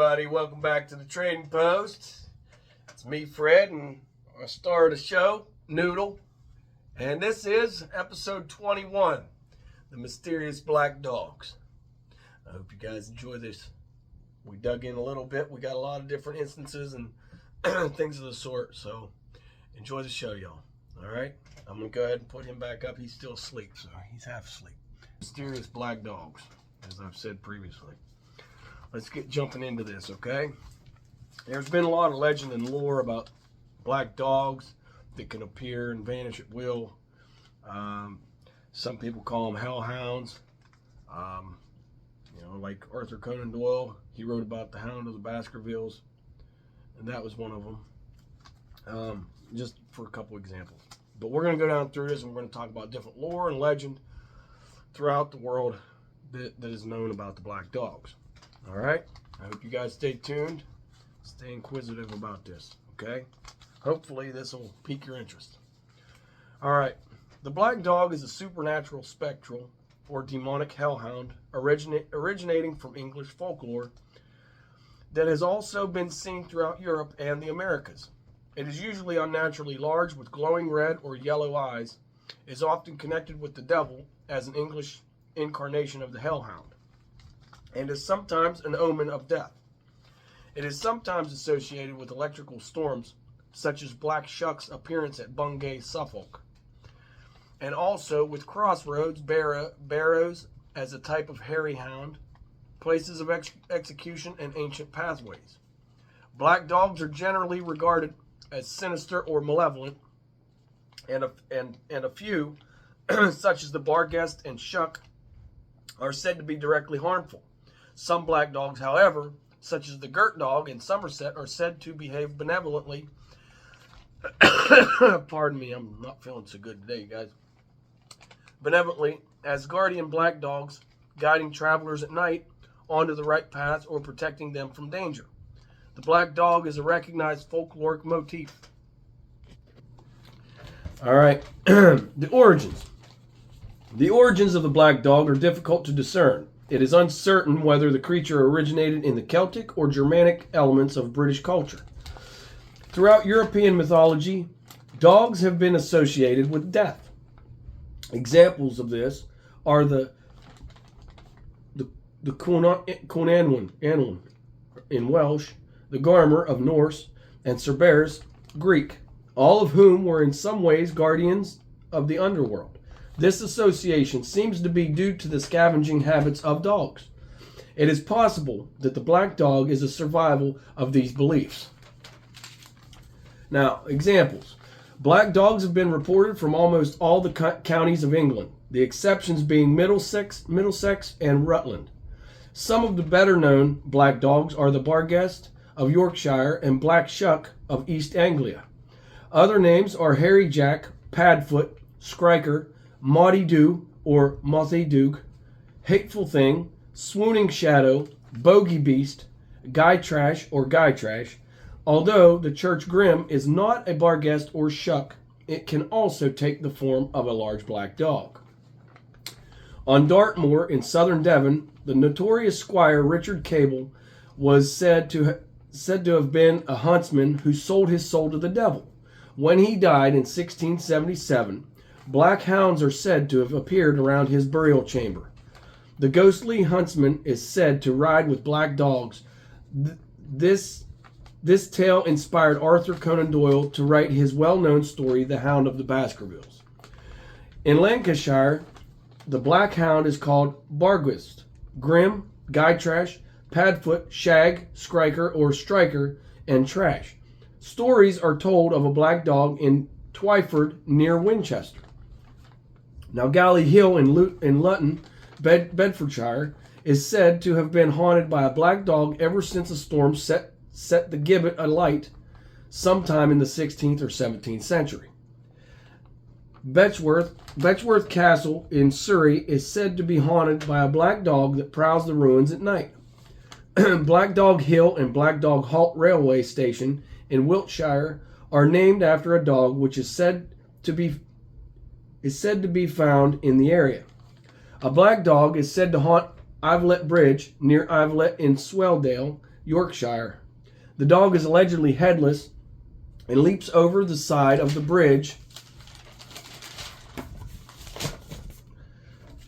Everybody, welcome back to the Trading Post. It's me, Fred, and I star of the show, Noodle. And this is episode 21, The Mysterious Black Dogs. I hope you guys enjoy this. We dug in a little bit. We got a lot of different instances and things of the sort, so enjoy the show, y'all. All right? I'm going to go ahead and put him back up. He's still asleep, so he's half asleep. Mysterious Black Dogs, as I've said previously. Let's get jumping into this, okay? There's been a lot of legend and lore about black dogs that can appear and vanish at will. Some people call them hellhounds. Like Arthur Conan Doyle, he wrote about the Hound of the Baskervilles, and that was one of them. Just for a couple examples. But we're going to go down through this, and we're going to talk about different lore and legend throughout the world that is known about the black dogs. All right, I hope you guys stay tuned, stay inquisitive about this, okay? Hopefully this will pique your interest. All right, the black dog is a supernatural spectral or demonic hellhound originating from English folklore that has also been seen throughout Europe and the Americas. It is usually unnaturally large with glowing red or yellow eyes, is often connected with the devil as an English incarnation of the hellhound, and is sometimes an omen of death. It is sometimes associated with electrical storms, such as Black Shuck's appearance at Bungay, Suffolk, and also with crossroads, barrows as a type of hairy hound, places of execution, and ancient pathways. Black dogs are generally regarded as sinister or malevolent, and a few, such as the Barghest and Shuck, are said to be directly harmful. Some black dogs, however, such as the Gert dog in Somerset, are said to behave benevolently. Pardon me, I'm not feeling so good today, you guys. Benevolently, as guardian black dogs, guiding travelers at night onto the right path or protecting them from danger. The black dog is a recognized folkloric motif. All right, the origins. The origins of the black dog are difficult to discern. It is uncertain whether the creature originated in the Celtic or Germanic elements of British culture. Throughout European mythology, dogs have been associated with death. Examples of this are the Cwnanwen in Welsh, the Garmr of Norse, and Cerberus Greek, all of whom were in some ways guardians of the underworld. This association seems to be due to the scavenging habits of dogs. It is possible that the black dog is a survival of these beliefs. Now, examples. Black dogs have been reported from almost all the counties of England, the exceptions being Middlesex and Rutland. Some of the better known black dogs are the Barghest of Yorkshire and Black Shuck of East Anglia. Other names are Hairy Jack, Padfoot, Skriker, Maudie Doo or Mothie Doog, Hateful Thing, Swooning Shadow, Bogey Beast, Guy Trash or Guy Trash. Although the Church Grim is not a Barghest or Shuck, it can also take the form of a large black dog. On Dartmoor in southern Devon, the notorious squire Richard Cable was said to have been a huntsman who sold his soul to the devil. When he died in 1677, black hounds are said to have appeared around his burial chamber. The ghostly huntsman is said to ride with black dogs. This tale inspired Arthur Conan Doyle to write his well-known story, The Hound of the Baskervilles. In Lancashire, the black hound is called Barghest, Grim, Guy Trash, Padfoot, Shag, Skriker or Striker, and Trash. Stories are told of a black dog in Twyford near Winchester. Now, Galley Hill in Luton, Bedfordshire, is said to have been haunted by a black dog ever since a storm set the gibbet alight sometime in the 16th or 17th century. Betchworth Castle in Surrey is said to be haunted by a black dog that prowls the ruins at night. Black Dog Hill and Black Dog Halt Railway Station in Wiltshire are named after a dog which is said to be found in the area. A black dog is said to haunt Ivelet Bridge near Ivelet in Swelldale, Yorkshire. The dog is allegedly headless and leaps over the side of the bridge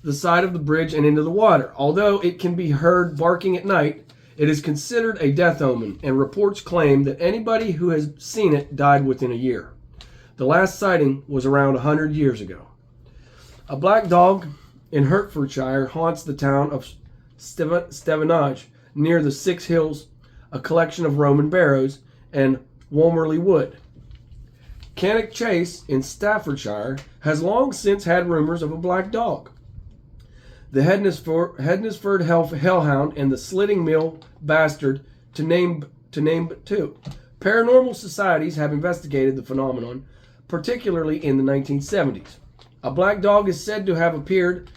and into the water. Although it can be heard barking at night, it is considered a death omen, and reports claim that anybody who has seen it died within a year. The last sighting was around 100 years ago. A black dog in Hertfordshire haunts the town of Stevenage near the Six Hills, a collection of Roman barrows, and Walmerley Wood. Cannock Chase in Staffordshire has long since had rumors of a black dog. The Hednesford Hellhound and the Slitting Mill Bastard, to name but two. Paranormal societies have investigated the phenomenon, particularly in the 1970s. A black dog is said to have appeared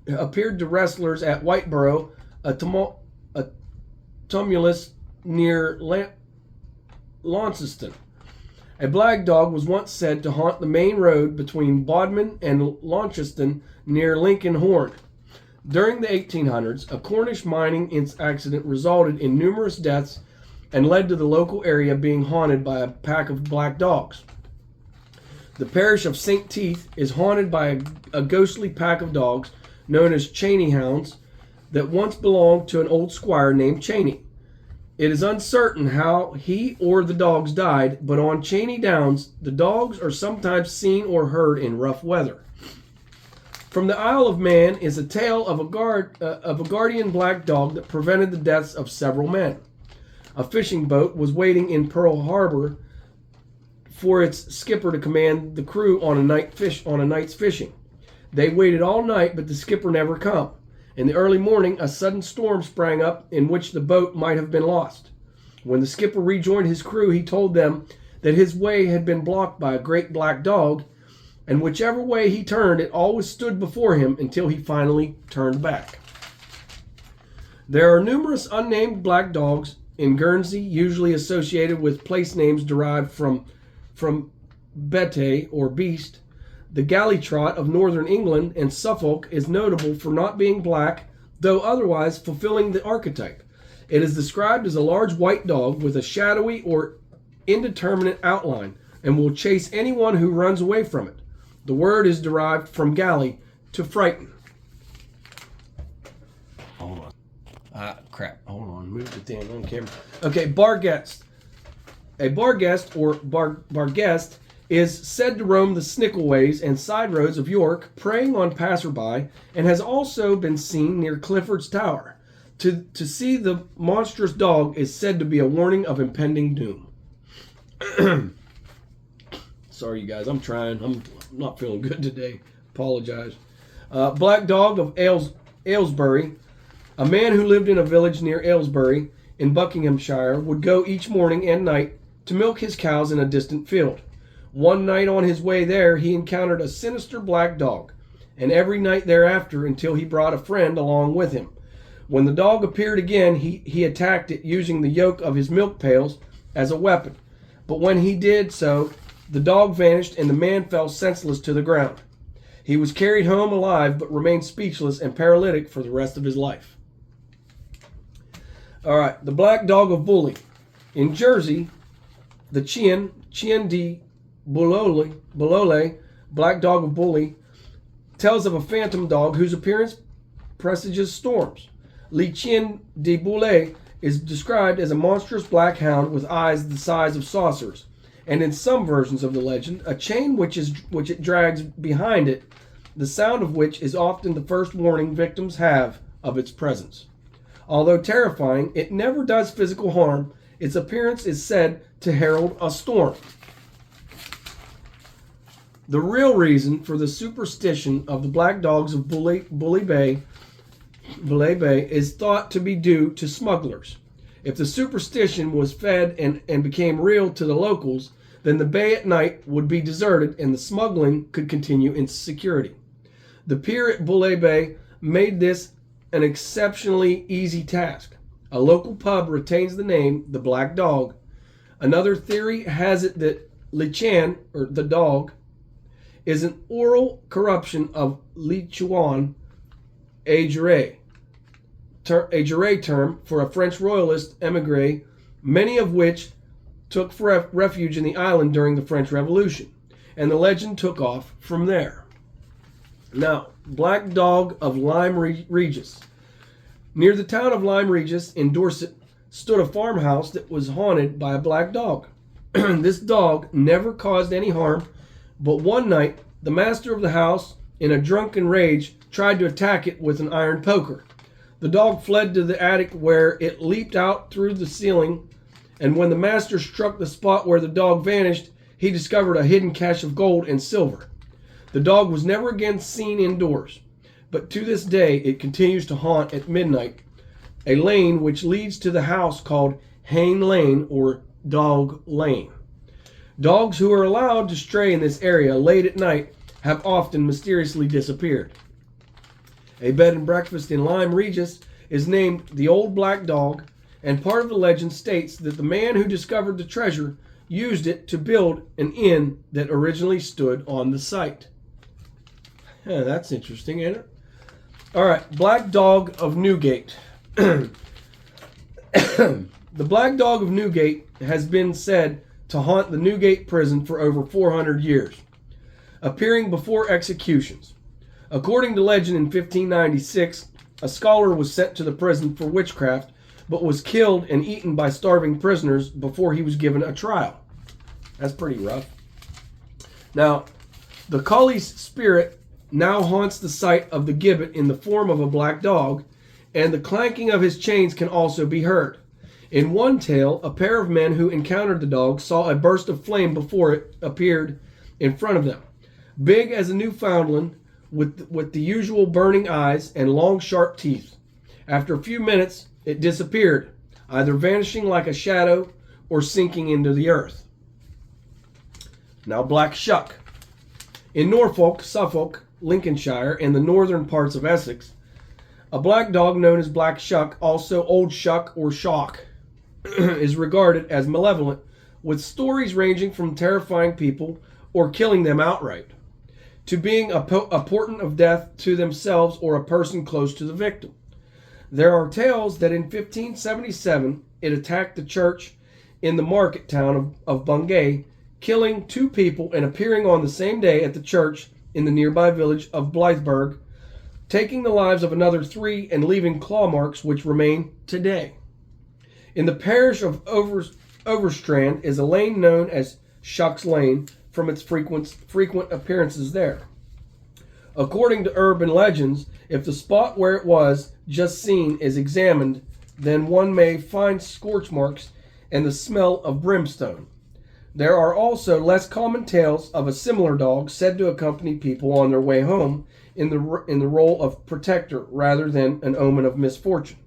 to wrestlers at Whiteborough, a tumulus near Launceston. A black dog was once said to haunt the main road between Bodmin and Launceston near Lincoln Horn. During the 1800s, a Cornish mining accident resulted in numerous deaths and led to the local area being haunted by a pack of black dogs. The parish of St. Teith is haunted by a ghostly pack of dogs known as Cheney hounds that once belonged to an old squire named Cheney. It is uncertain how he or the dogs died, but on Cheney Downs, the dogs are sometimes seen or heard in rough weather. From the Isle of Man is a tale of a guardian black dog that prevented the deaths of several men. A fishing boat was waiting in Pearl Harbor for its skipper to command the crew on a night's fishing. They waited all night, but the skipper never come. In the early morning, a sudden storm sprang up in which the boat might have been lost. When the skipper rejoined his crew, he told them that his way had been blocked by a great black dog, and whichever way he turned, it always stood before him until he finally turned back. There are numerous unnamed black dogs in Guernsey, usually associated with place names derived from bete or beast. The Gallitrot of northern England and Suffolk is notable for not being black, though otherwise fulfilling the archetype. It is described as a large white dog with a shadowy or indeterminate outline and will chase anyone who runs away from it. The word is derived from galley, to frighten. Hold on. Hold on. Move the thing on camera. Okay, Barghest. A Barghest or Barghest is said to roam the Snickelways and side roads of York, preying on passerby, and has also been seen near Clifford's Tower. To see the monstrous dog is said to be a warning of impending doom. Sorry, you guys. I'm trying. I'm not feeling good today. Apologize. Black Dog of Aylesbury. A man who lived in a village near Aylesbury in Buckinghamshire would go each morning and night to milk his cows in a distant field. One night on his way there, he encountered a sinister black dog, and every night thereafter until he brought a friend along with him. When the dog appeared again, he attacked it using the yoke of his milk pails as a weapon. But when he did so, the dog vanished and the man fell senseless to the ground. He was carried home alive but remained speechless and paralytic for the rest of his life. All right, the Black Dog of Bully. In Jersey, the Chien di Bolole, Black Dog of Bully, tells of a phantom dog whose appearance presages storms. Le Chien di Boule is described as a monstrous black hound with eyes the size of saucers, and in some versions of the legend, a chain which it drags behind it, the sound of which is often the first warning victims have of its presence. Although terrifying, it never does physical harm. Its appearance is said to herald a storm. The real reason for the superstition of the black dogs of Bully Bay is thought to be due to smugglers. If the superstition was fed and became real to the locals, then the bay at night would be deserted and the smuggling could continue in security. The pier at Bully Bay made this an exceptionally easy task. A local pub retains the name the Black Dog. Another theory has it that Lichan, or the dog, is an oral corruption of Lichuan, a juré term for a French royalist émigré, many of which took refuge in the island during the French Revolution, and the legend took off from there. Now, Black Dog of Lyme Regis. Near the town of Lyme Regis in Dorset stood a farmhouse that was haunted by a black dog. This dog never caused any harm, but one night the master of the house, in a drunken rage, tried to attack it with an iron poker. The dog fled to the attic where it leaped out through the ceiling, and when the master struck the spot where the dog vanished, he discovered a hidden cache of gold and silver. The dog was never again seen indoors, but to this day it continues to haunt at midnight a lane which leads to the house called Hane Lane or Dog Lane. Dogs who are allowed to stray in this area late at night have often mysteriously disappeared. A bed and breakfast in Lyme Regis is named the Old Black Dog, and part of the legend states that the man who discovered the treasure used it to build an inn that originally stood on the site. Yeah, that's interesting, ain't it? All right, Black Dog of Newgate. The Black Dog of Newgate has been said to haunt the Newgate prison for over 400 years, appearing before executions. According to legend, in 1596, a scholar was sent to the prison for witchcraft, but was killed and eaten by starving prisoners before he was given a trial. That's pretty rough. Now, the Cully's spirit now haunts the site of the gibbet in the form of a black dog, and the clanking of his chains can also be heard. In one tale, a pair of men who encountered the dog saw a burst of flame before it appeared in front of them, big as a Newfoundland, with the usual burning eyes and long sharp teeth. After a few minutes, it disappeared, either vanishing like a shadow or sinking into the earth. Now, Black Shuck. In Norfolk, Suffolk, Lincolnshire, and the northern parts of Essex, a black dog known as Black Shuck, also Old Shuck or Shock, is regarded as malevolent, with stories ranging from terrifying people or killing them outright, to being a portent of death to themselves or a person close to the victim. There are tales that in 1577 it attacked the church in the market town of Bungay, killing 2 people and appearing on the same day at the church in the nearby village of Blytheburg, taking the lives of another 3 and leaving claw marks which remain today. In the parish of Overstrand is a lane known as Shuck's Lane, from its frequent appearances there. According to urban legends, if the spot where it was just seen is examined, then one may find scorch marks and the smell of brimstone. There are also less common tales of a similar dog said to accompany people on their way home in the role of protector rather than an omen of misfortune.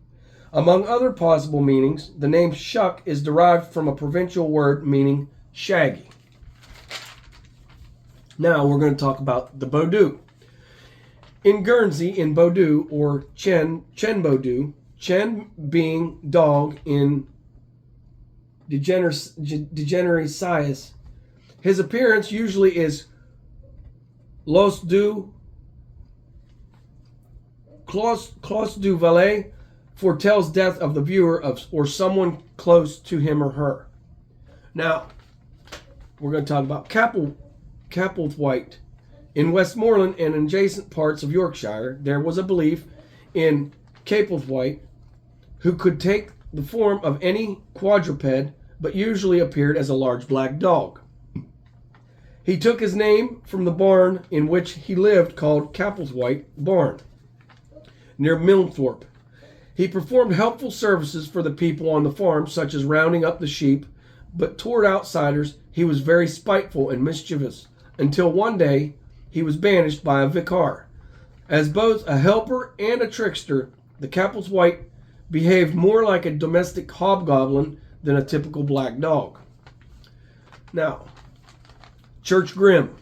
Among other possible meanings, the name Shuck is derived from a provincial word meaning shaggy. Now we're going to talk about the Bodoo. In Guernsey, in Bodoo, or Chen Bodoo, Chen being dog in degeneracius, his appearance usually is clos du valet, foretells death of the viewer or someone close to him or her. Now, we're going to talk about Capelthwaite. In Westmoreland and adjacent parts of Yorkshire, there was a belief in Capelthwaite, who could take the form of any quadruped, but usually appeared as a large black dog. He took his name from the barn in which he lived, called Capelthwaite Barn, near Milnthorpe. He performed helpful services for the people on the farm, such as rounding up the sheep, but toward outsiders he was very spiteful and mischievous, until one day he was banished by a vicar. As both a helper and a trickster, the Capelthwaite behaved more like a domestic hobgoblin than a typical black dog. Now, Church Grim.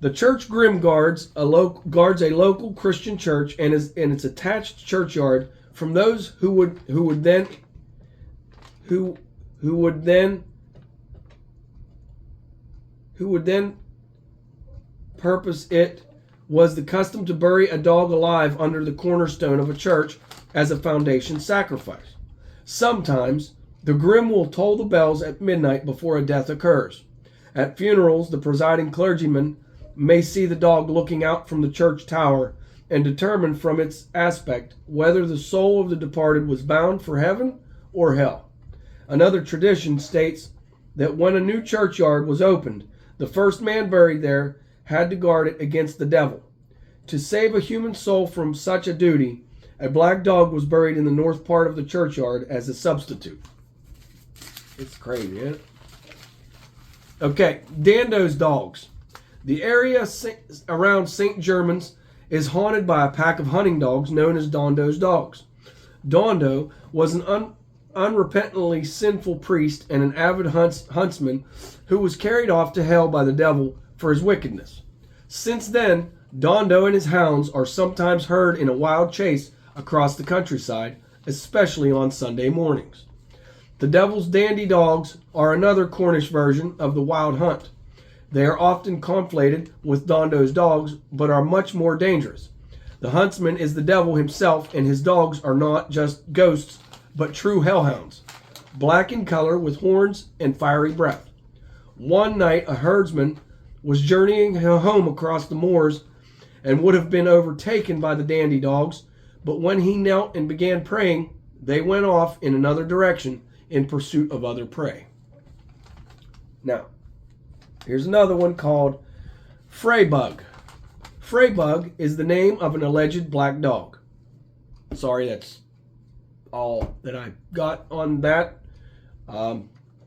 The Church Grim guards a local Christian church and its attached churchyard from those who would then purpose it. Was the custom to bury a dog alive under the cornerstone of a church as a foundation sacrifice. Sometimes the Grim will toll the bells at midnight before a death occurs. At funerals, the presiding clergyman may see the dog looking out from the church tower and determine from its aspect whether the soul of the departed was bound for heaven or hell. Another tradition states that when a new churchyard was opened, the first man buried there had to guard it against the devil. To save a human soul from such a duty, a black dog was buried in the north part of the churchyard as a substitute. It's crazy, isn't it? Okay, Dando's dogs. The area around St. Germans is haunted by a pack of hunting dogs known as Dando's dogs. Dando was an unrepentantly sinful priest and an avid huntsman who was carried off to hell by the devil for his wickedness. Since then, Dando and his hounds are sometimes heard in a wild chase across the countryside, especially on Sunday mornings. The devil's dandy dogs are another Cornish version of the wild hunt. They are often conflated with Dando's dogs, but are much more dangerous. The huntsman is the devil himself, and his dogs are not just ghosts, but true hellhounds, black in color with horns and fiery breath. One night, a herdsman was journeying home across the moors and would have been overtaken by the dandy dogs, but when he knelt and began praying, they went off in another direction in pursuit of other prey. Now, here's another one called Freybug. Freybug is the name of an alleged black dog. Sorry, that's all that I got on that.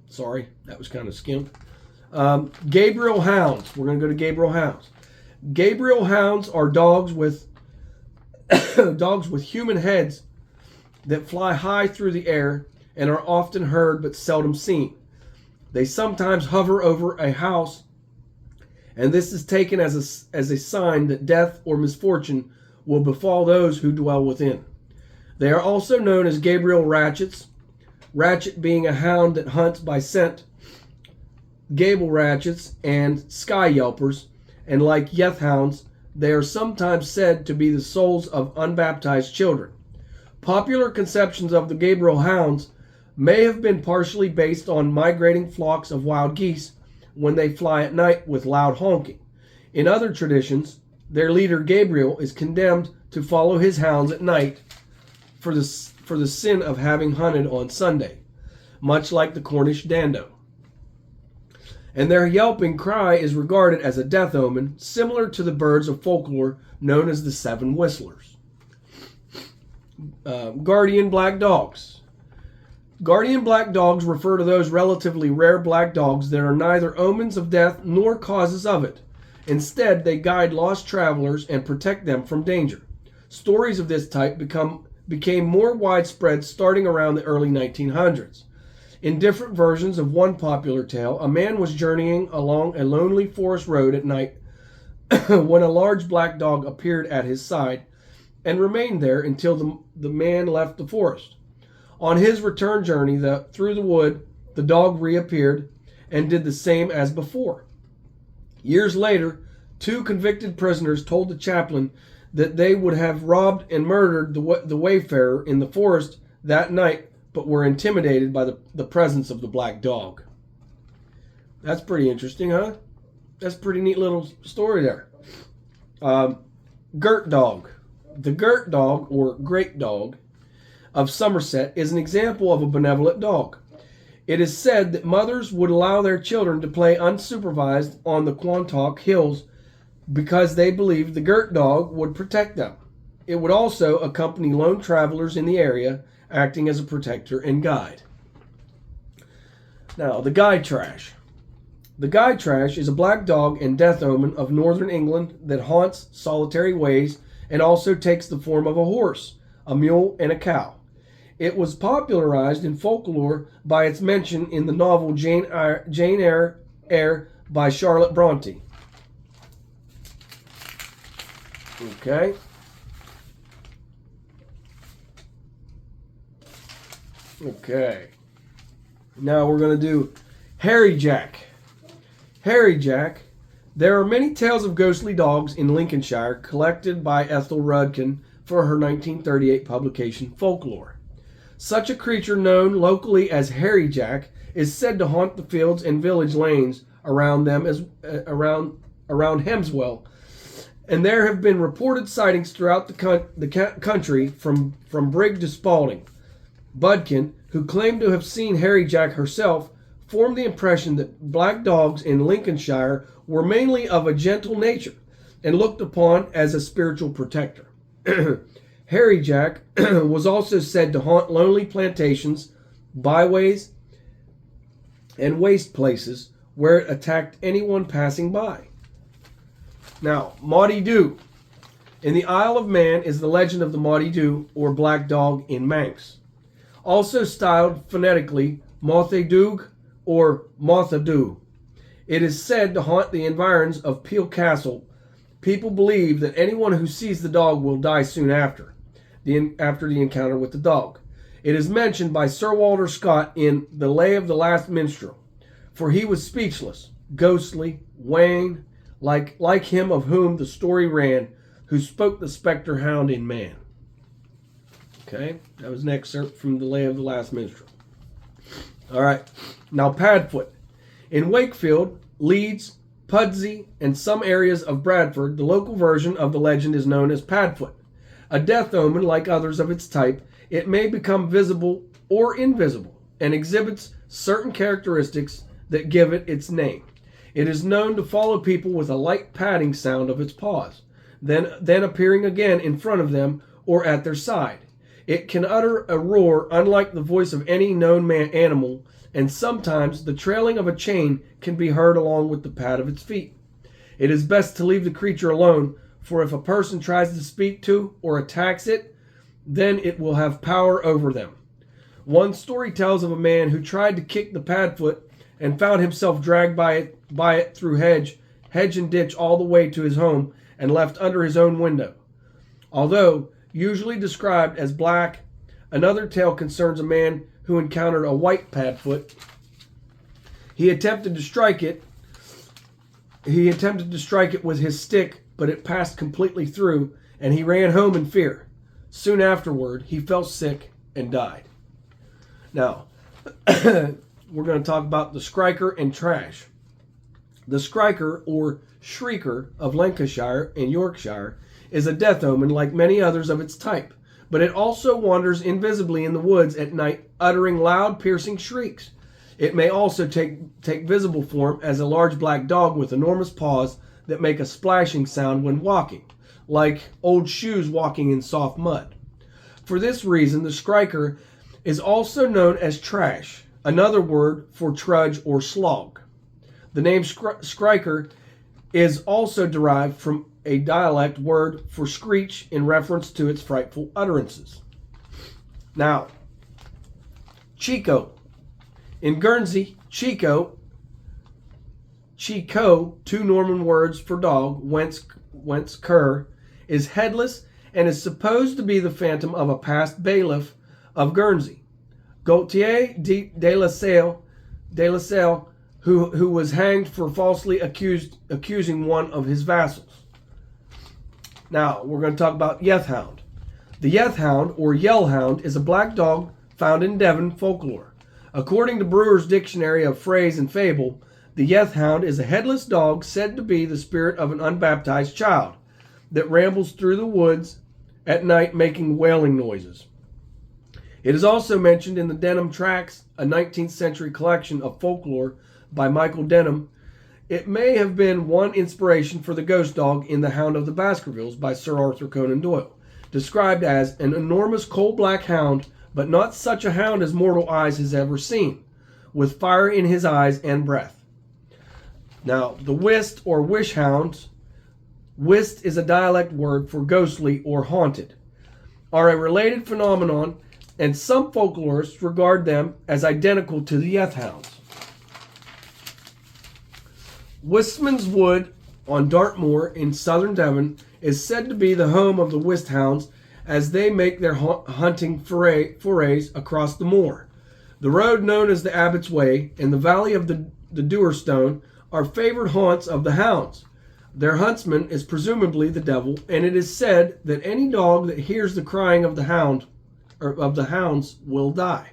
Sorry, that was kind of skimp. Gabriel Hounds. We're going to go to Gabriel Hounds. Gabriel Hounds are dogs with human heads that fly high through the air and are often heard but seldom seen. They sometimes hover over a house, and this is taken as a sign that death or misfortune will befall those who dwell within. They are also known as Gabriel Ratchets, Ratchet being a hound that hunts by scent, Gable Ratchets, and Sky Yelpers, and like Yeth Hounds, they are sometimes said to be the souls of unbaptized children. Popular conceptions of the Gabriel Hounds may have been partially based on migrating flocks of wild geese when they fly at night with loud honking. In other traditions, their leader Gabriel is condemned to follow his hounds at night for the sin of having hunted on Sunday, much like the Cornish Dando. and their yelping cry is regarded as a death omen, similar to the birds of folklore known as the seven whistlers. Guardian black dogs. Guardian black dogs refer to those relatively rare black dogs that are neither omens of death nor causes of it. Instead, they guide lost travelers and protect them from danger. Stories of this type became more widespread starting around the early 1900s. In different versions of one popular tale, a man was journeying along a lonely forest road at night when a large black dog appeared at his side and remained there until the man left the forest. On his return journey through the wood, the dog reappeared and did the same as before. Years later, 2 convicted prisoners told the chaplain that they would have robbed and murdered the wayfarer in the forest that night, but were intimidated by the presence of the black dog. That's pretty interesting, huh? That's a pretty neat little story there. Girt dog. The girt dog, or great dog, of Somerset is an example of a benevolent dog. It is said that mothers would allow their children to play unsupervised on the Quantock Hills because they believed the girt dog would protect them. It would also accompany lone travelers in the area, acting as a protector and guide. Now, the guide trash. The guide trash is a black dog and death omen of northern England that haunts solitary ways and also takes the form of a horse, a mule, and a cow. It was popularized in folklore by its mention in the novel Jane Eyre by Charlotte Bronte. Okay. Okay. Now we're going to do Harry Jack. Harry Jack. There are many tales of ghostly dogs in Lincolnshire collected by Ethel Rudkin for her 1938 publication Folklore. Such a creature, known locally as Harry Jack, is said to haunt the fields and village lanes around them around Hemswell, and there have been reported sightings throughout the country from Brigg to Spalding. Budkin, who claimed to have seen Harry Jack herself, formed the impression that black dogs in Lincolnshire were mainly of a gentle nature and looked upon as a spiritual protector. Harry Jack was also said to haunt lonely plantations, byways, and waste places where it attacked anyone passing by. Now, Maudie Dhu. In the Isle of Man is the legend of the Maudie Dhu, or black dog in Manx. Also styled phonetically Mothe Dug or Motha Dhu. It is said to haunt the environs of Peel Castle. People believe that anyone who sees the dog will die soon after the encounter with the dog. It is mentioned by Sir Walter Scott in The Lay of the Last Minstrel, for he was speechless, ghostly, wan, like him of whom the story ran, who spoke the spectre hound in man. Okay, that was an excerpt from The Lay of the Last Minstrel. All right, now Padfoot. In Wakefield, Leeds, Pudsey, and some areas of Bradford, the local version of the legend is known as Padfoot. A death omen like others of its type, it may become visible or invisible and exhibits certain characteristics that give it its name. It is known to follow people with a light padding sound of its paws, then appearing again in front of them or at their side. It can utter a roar unlike the voice of any known animal, and sometimes the trailing of a chain can be heard along with the pad of its feet. It is best to leave the creature alone, for if a person tries to speak to or attacks it, then it will have power over them. One story tells of a man who tried to kick the Padfoot and found himself dragged by it through hedge and ditch all the way to his home and left under his own window. Although usually described as black, another tale concerns a man who encountered a white Padfoot. He attempted to strike it with his stick, but it passed completely through, and he ran home in fear. Soon afterward, he fell sick and died. Now, we're going to talk about the skriker and trash. The skriker, or shrieker, of Lancashire and Yorkshire is a death omen like many others of its type, but it also wanders invisibly in the woods at night, uttering loud, piercing shrieks. It may also take visible form as a large black dog with enormous paws that make a splashing sound when walking, like old shoes walking in soft mud. For this reason, the skriker is also known as trash, another word for trudge or slog. The name skriker is also derived from a dialect word for screech in reference to its frightful utterances. Now, Chico. In Guernsey, Chico, two Norman words for dog, whence cur, is headless and is supposed to be the phantom of a past bailiff of Guernsey, Gaultier de la Salle, who was hanged for falsely accusing one of his vassals. Now, we're going to talk about Yeth Hound. The Yeth Hound, or Yell Hound, is a black dog found in Devon folklore. According to Brewer's Dictionary of Phrase and Fable, the Yeth Hound is a headless dog said to be the spirit of an unbaptized child that rambles through the woods at night making wailing noises. It is also mentioned in the Denham Tracts, a 19th century collection of folklore by Michael Denham. It may have been one inspiration for the ghost dog in The Hound of the Baskervilles by Sir Arthur Conan Doyle, described as an enormous coal-black hound, but not such a hound as mortal eyes has ever seen, with fire in his eyes and breath. Now, the whist or wish hounds, whist is a dialect word for ghostly or haunted, are a related phenomenon, and some folklorists regard them as identical to the Yeth Hounds. Wistman's Wood on Dartmoor in southern Devon is said to be the home of the whist hounds as they make their hunting forays across the moor. The road known as the Abbot's Way and the valley of the Duerstone are favored haunts of the hounds. Their huntsman is presumably the devil, and it is said that any dog that hears the crying of the hounds will die.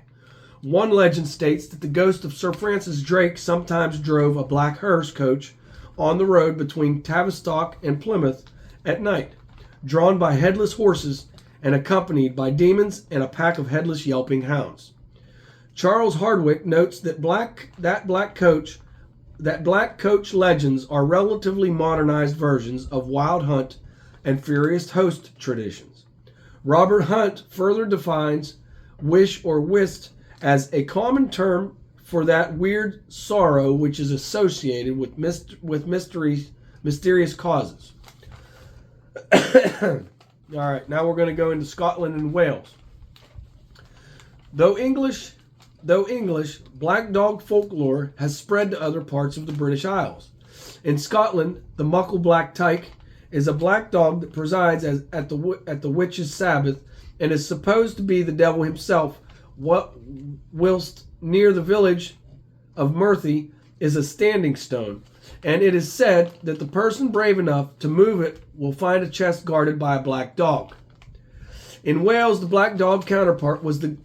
One legend states that the ghost of Sir Francis Drake sometimes drove a black hearse coach on the road between Tavistock and Plymouth at night, drawn by headless horses and accompanied by demons and a pack of headless yelping hounds. Charles Hardwick notes that black coach legends are relatively modernized versions of Wild Hunt and Furious Host traditions. Robert Hunt further defines wish or whist as a common term for that weird sorrow which is associated with mysterious causes. All right, now we're going to go into Scotland and Wales. Though English, black dog folklore has spread to other parts of the British Isles. In Scotland, the muckle black tyke is a black dog that presides at the witch's Sabbath and is supposed to be the devil himself, whilst near the village of Murthy is a standing stone, and it is said that the person brave enough to move it will find a chest guarded by a black dog. In Wales, the black dog counterpart was the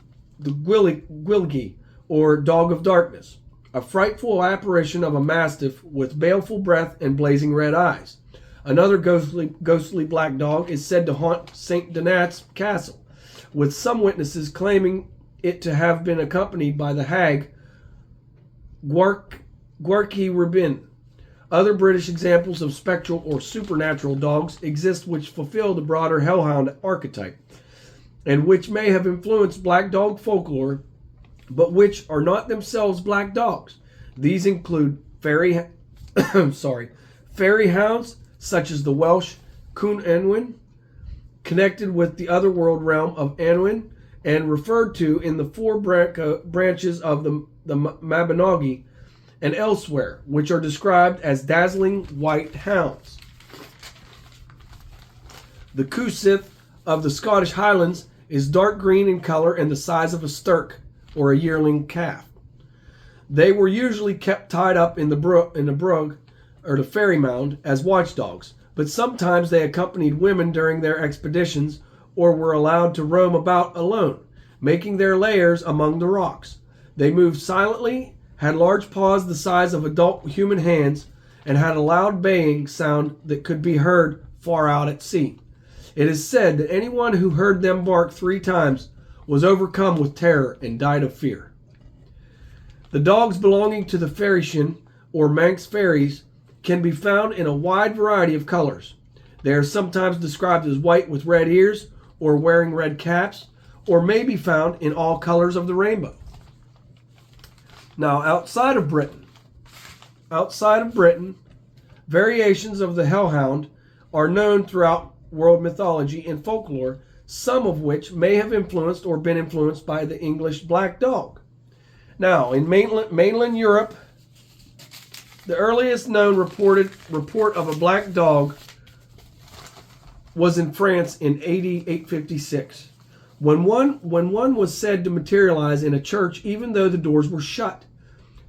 Gwilgi, or dog of darkness, a frightful apparition of a mastiff with baleful breath and blazing red eyes. Another ghostly black dog is said to haunt St. Donat's castle, with some witnesses claiming it to have been accompanied by the hag Gwarki Ribin. Other British examples of spectral or supernatural dogs exist which fulfill the broader hellhound archetype, and which may have influenced black dog folklore, but which are not themselves black dogs. These include fairy hounds, such as the Welsh Cwn Anwen, connected with the otherworld realm of Anwen, and referred to in the four branches of the Mabinogi and elsewhere, which are described as dazzling white hounds. The Cwsith of the Scottish Highlands is dark green in color and the size of a stirk, or a yearling calf. They were usually kept tied up in the brug, or the fairy mound, as watchdogs, but sometimes they accompanied women during their expeditions or were allowed to roam about alone, making their lairs among the rocks. They moved silently, had large paws the size of adult human hands, and had a loud baying sound that could be heard far out at sea. It is said that anyone who heard them bark 3 times was overcome with terror and died of fear. The dogs belonging to the Ferischen or Manx fairies can be found in a wide variety of colors. They are sometimes described as white with red ears or wearing red caps, or may be found in all colors of the rainbow. Now, outside of Britain, variations of the hellhound are known throughout world mythology and folklore, some of which may have influenced or been influenced by the English black dog. Now, in mainland Europe, the earliest known report of a black dog was in France in AD 856, when one was said to materialize in a church even though the doors were shut.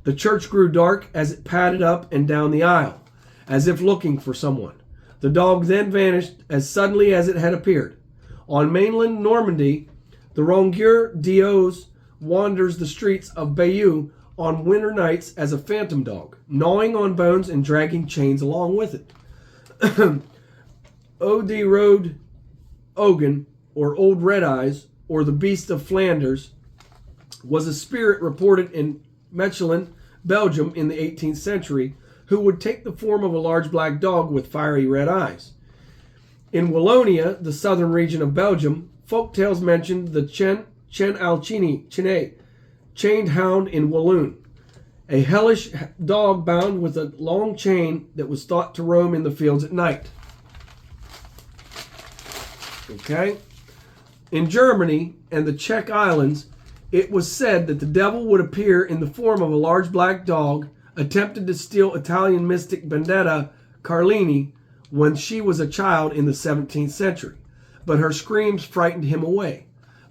The church grew dark as it padded up and down the aisle, as if looking for someone. The dog then vanished as suddenly as it had appeared. On mainland Normandy, the Rongueur d'Oise wanders the streets of Bayeux on winter nights as a phantom dog, gnawing on bones and dragging chains along with it. Ode Road Ogun, or Old Red Eyes, or the Beast of Flanders, was a spirit reported in Mechelen, Belgium in the 18th century, who would take the form of a large black dog with fiery red eyes. In Wallonia, the southern region of Belgium, folktales mentioned the Chen Alchini, chained hound in Walloon, a hellish dog bound with a long chain that was thought to roam in the fields at night. Okay? In Germany and the Czech Islands, it was said that the devil would appear in the form of a large black dog, attempted to steal Italian mystic Benedetta Carlini when she was a child in the 17th century, but her screams frightened him away.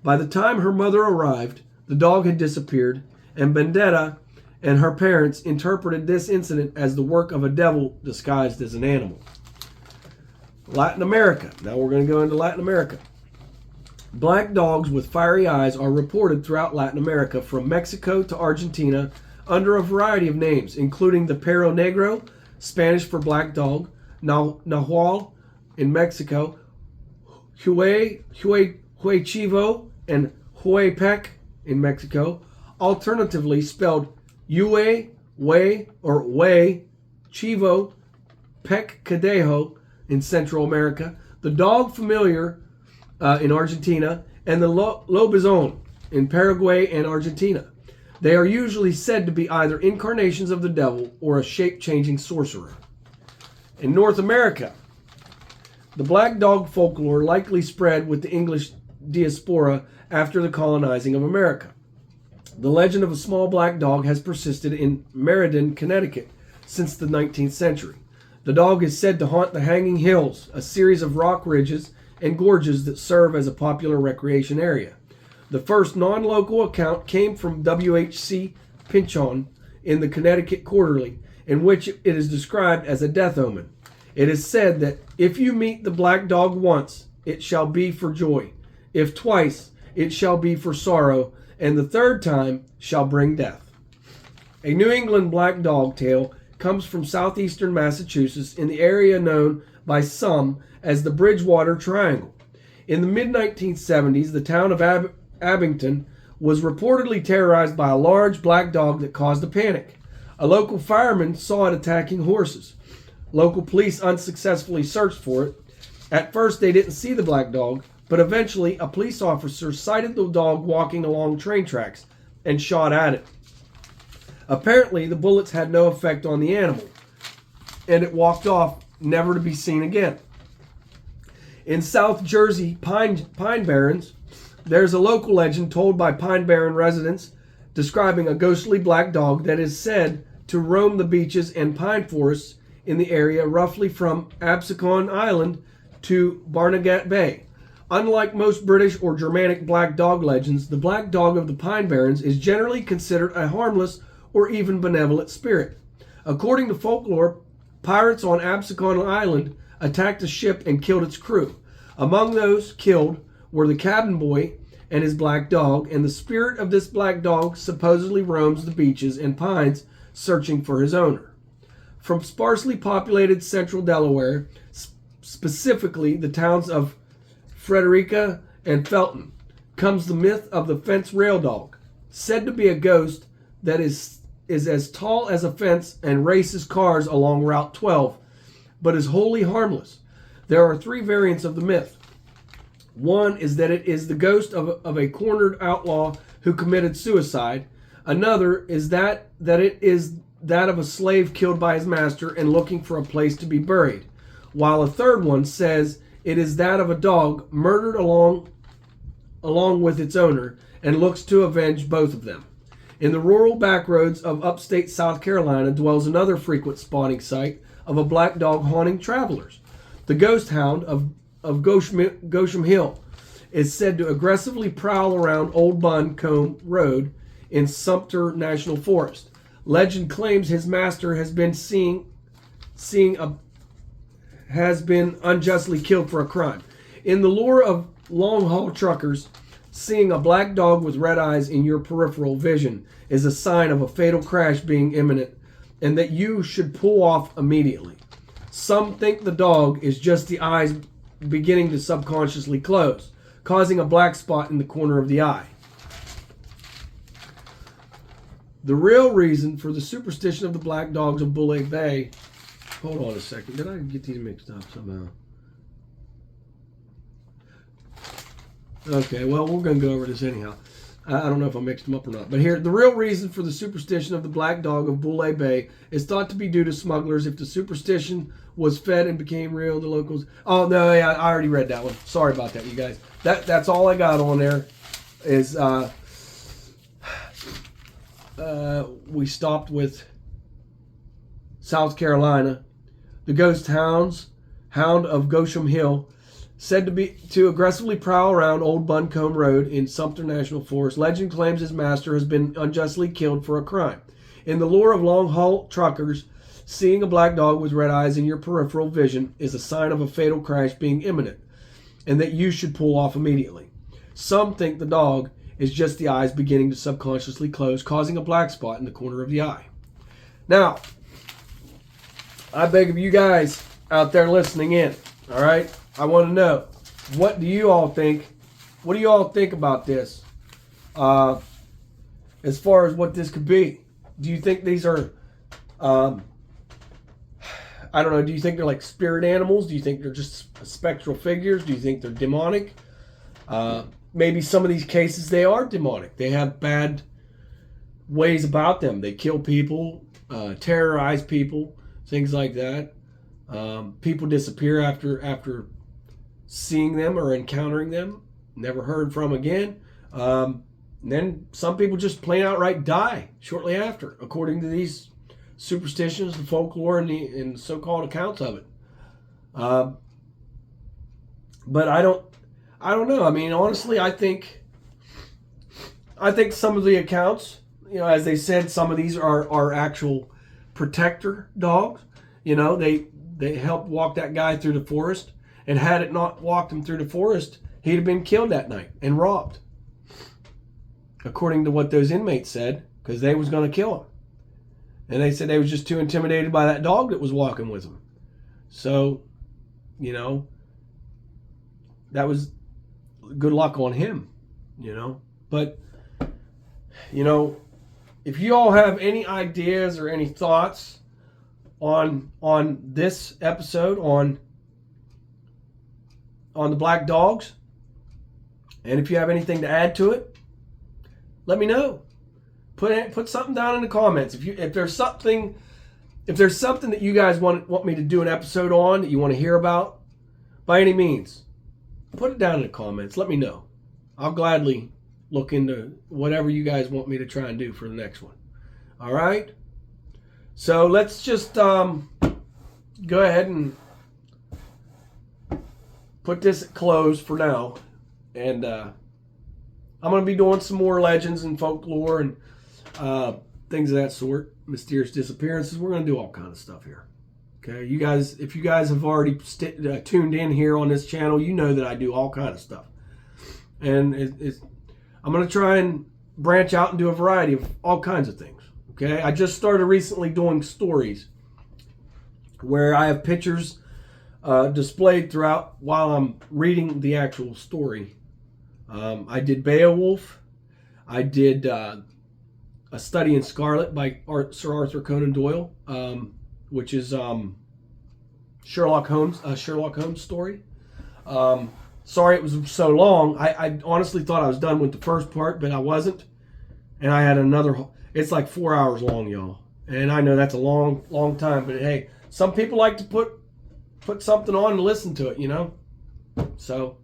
By the time her mother arrived, the dog had disappeared, and Benedetta and her parents interpreted this incident as the work of a devil disguised as an animal. Latin America. Now we're going to go into Latin America. Black dogs with fiery eyes are reported throughout Latin America, from Mexico to Argentina, under a variety of names, including the Perro Negro, Spanish for black dog, Nahual in Mexico, Huaychivo, and Huaypec in Mexico, alternatively spelled Yue, Way, or Way, Chivo, Pec Cadejo in Central America, the dog familiar in Argentina, and the lobizon in Paraguay and Argentina. They are usually said to be either incarnations of the devil or a shape-changing sorcerer. In North America, the black dog folklore likely spread with the English diaspora after the colonizing of America. The legend of a small black dog has persisted in Meriden, Connecticut, since the 19th century. The dog is said to haunt the Hanging Hills, a series of rock ridges and gorges that serve as a popular recreation area. The first non-local account came from W.H.C. Pynchon in the Connecticut Quarterly, in which it is described as a death omen. It is said that if you meet the black dog once, it shall be for joy. If twice, it shall be for sorrow, and the third time shall bring death. A New England black dog tale comes from southeastern Massachusetts in the area known by some as the Bridgewater Triangle. In the mid-1970s, the town of Abington was reportedly terrorized by a large black dog that caused a panic. A local fireman saw it attacking horses. Local police unsuccessfully searched for it. At first, they didn't see the black dog, but eventually a police officer sighted the dog walking along train tracks and shot at it. Apparently, the bullets had no effect on the animal, and it walked off, never to be seen again. In South Jersey Pine Barrens, there's a local legend told by Pine Barren residents describing a ghostly black dog that is said to roam the beaches and pine forests in the area roughly from Absecon Island to Barnegat Bay. Unlike most British or Germanic black dog legends, the black dog of the Pine Barrens is generally considered a harmless or even benevolent spirit. According to folklore, pirates on Absecon Island attacked a ship and killed its crew. Among those killed were the cabin boy and his black dog, and the spirit of this black dog supposedly roams the beaches and pines searching for his owner. From sparsely populated central Delaware, specifically the towns of Frederica and Felton, comes the myth of the fence rail dog, said to be a ghost that is is as tall as a fence and races cars along Route 12, but is wholly harmless. There are 3 variants of the myth. One is that it is the ghost of a cornered outlaw who committed suicide. Another is that it is that of a slave killed by his master and looking for a place to be buried. While a third one says it is that of a dog murdered along with its owner and looks to avenge both of them. In the rural backroads of upstate South Carolina dwells another frequent spawning site of a black dog haunting travelers. The ghost hound of Gosham Hill is said to aggressively prowl around Old Buncombe Road in Sumter National Forest. Legend claims his master has been unjustly killed for a crime. In the lore of long-haul truckers, seeing a black dog with red eyes in your peripheral vision is a sign of a fatal crash being imminent and that you should pull off immediately. Some think the dog is just the eyes beginning to subconsciously close, causing a black spot in the corner of the eye. The real reason for the superstition of the black dogs of Bulley Bay... Hold on a second. Did I get these mixed up somehow? Okay, well, we're going to go over this anyhow. I don't know if I mixed them up or not. But here, the real reason for the superstition of the black dog of Bulley Bay is thought to be due to smugglers. If the superstition was fed and became real, the locals... Oh, no, yeah, I already read that one. Sorry about that, you guys. That's all I got on there is... we stopped with South Carolina. The ghost hound of Gosham Hill, said to aggressively prowl around Old Buncombe Road in Sumter National Forest. Legend claims his master has been unjustly killed for a crime. In the lore of long-haul truckers, seeing a black dog with red eyes in your peripheral vision is a sign of a fatal crash being imminent, and that you should pull off immediately. Some think the dog is just the eyes beginning to subconsciously close, causing a black spot in the corner of the eye. Now, I beg of you guys out there listening in, all right? I want to know, what do you all think? What do you all think about this? As far as what this could be? Do you think these are, I don't know, do you think they're like spirit animals? Do you think they're just spectral figures? Do you think they're demonic? Maybe some of these cases they are demonic. They have bad ways about them. They kill people, terrorize people, things like that. People disappear after seeing them or encountering them, never heard from again. Then some people just plain outright die shortly after, according to these superstitions, the folklore, and the so-called accounts of it. But I don't know. I mean, honestly, I think some of the accounts, you know, as they said, some of these are actual protector dogs. You know, they helped walk that guy through the forest, and had it not walked him through the forest, he'd have been killed that night and robbed, according to what those inmates said, because they was going to kill him. And they said they was just too intimidated by that dog that was walking with him. So, you know, that was good luck on him, you know. But, you know, if you all have any ideas or any thoughts on this episode, on the black dogs, and if you have anything to add to it, let me know. Put something down in the comments. If there's something that you guys want me to do an episode on, that you want to hear about, by any means, put it down in the comments. Let me know. I'll gladly look into whatever you guys want me to try and do for the next one. All right? So let's just go ahead and put this at close for now. And I'm going to be doing some more legends and folklore and things of that sort. Mysterious disappearances. We're going to do all kinds of stuff here. Okay, you guys, if you guys have already tuned in here on this channel, you know that I do all kinds of stuff. And I'm going to try and branch out and do a variety of all kinds of things. Okay, I just started recently doing stories where I have pictures displayed throughout while I'm reading the actual story. I did Beowulf. I did A Study in Scarlet by Sir Arthur Conan Doyle, which is Sherlock Holmes story. Sorry it was so long. I honestly thought I was done with the first part, but I wasn't. And I had another. It's like 4 hours long, y'all. And I know that's a long time, but hey, some people like to put something on and listen to it, you know. So,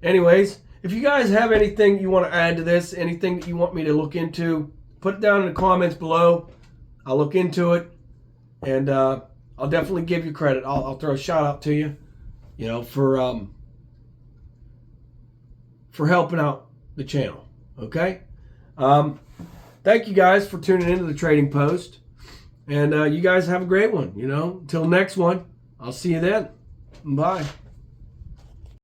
anyways, if you guys have anything you want to add to this, anything that you want me to look into, put it down in the comments below. I'll look into it, and I'll definitely give you credit. I'll throw a shout out to you, you know, for helping out the channel. Okay. Thank you guys for tuning into the Trading Post, and you guys have a great one. You know, until next one, I'll see you then. Bye.